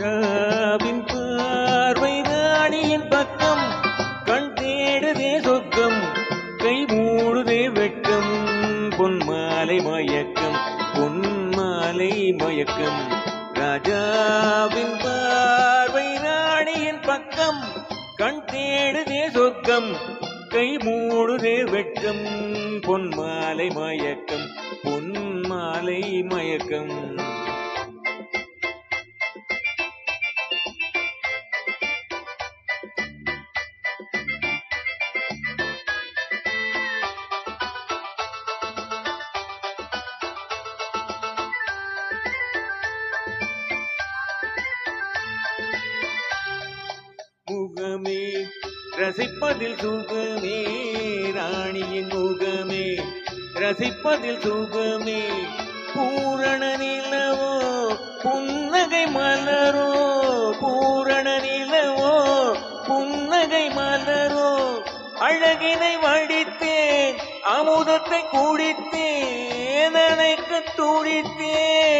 ராஜாவின் பார்வை ராணியின் பக்கம், கண் தேடுதே சொர்க்கம், கை மூடுதே வெட்கம், பொன்மாலை மயக்கம், பொன்மாலை மயக்கம். ராஜாவின் பார்வை ராணியின் பக்கம், கண் தேடுதே சொர்க்கம், கை மூடுதே வெட்கம், பொன்மாலை மயக்கம், பொன்மாலை மயக்கம். முகமே ரசிப்பதில் சுகமே, ராணியின் முகமே ரசிப்பதில் சுகமே, பூரண நிலவோ புன்னகை மலரோ, பூரண நிலவோ புன்னகை மலரோ, அழகினை வடித்தேன் அமுதத்தை குடித்தேன், அணைக்கு துடித்தேன்.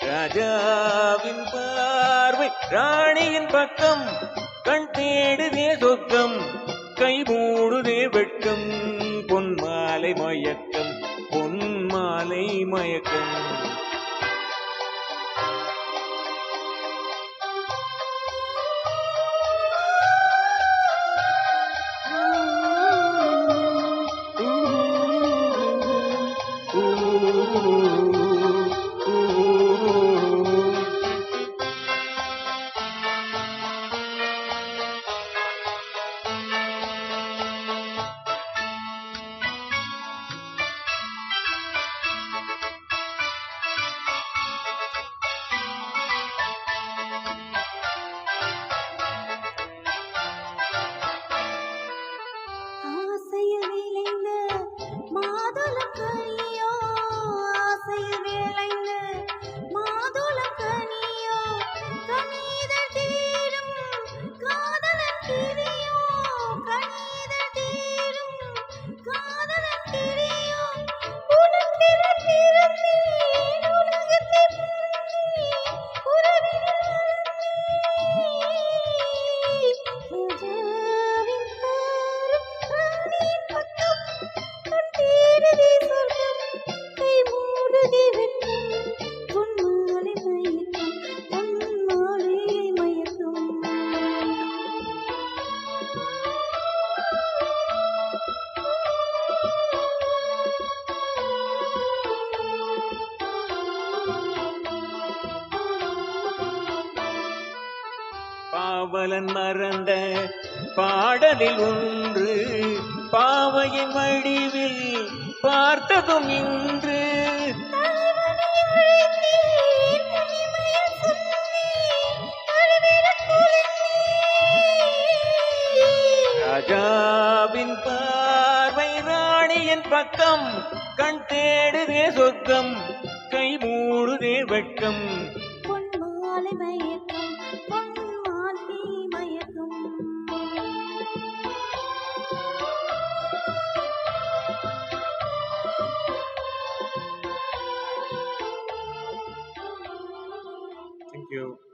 ராஜாவின் பார்வை ராணியின் பக்கம், கண் தேடுதே சொர்க்கம், கை மூடுதே வெட்கம், பொன்மாலை மயக்கம், பொன்மாலை மயக்கம். பாவலன் மறந்த பாடலில் ஒன்று, பாவையின் வடிவில் பார்த்ததும் இன்று. ராஜாவின் பார்வை ராணியின் பக்கம், கண் தேடுதே சொர்க்கம், கை மூடுதே வெட்கம், பொன்மாலை மயக்கம், பொன்மாலை மயக்கம். Thank you.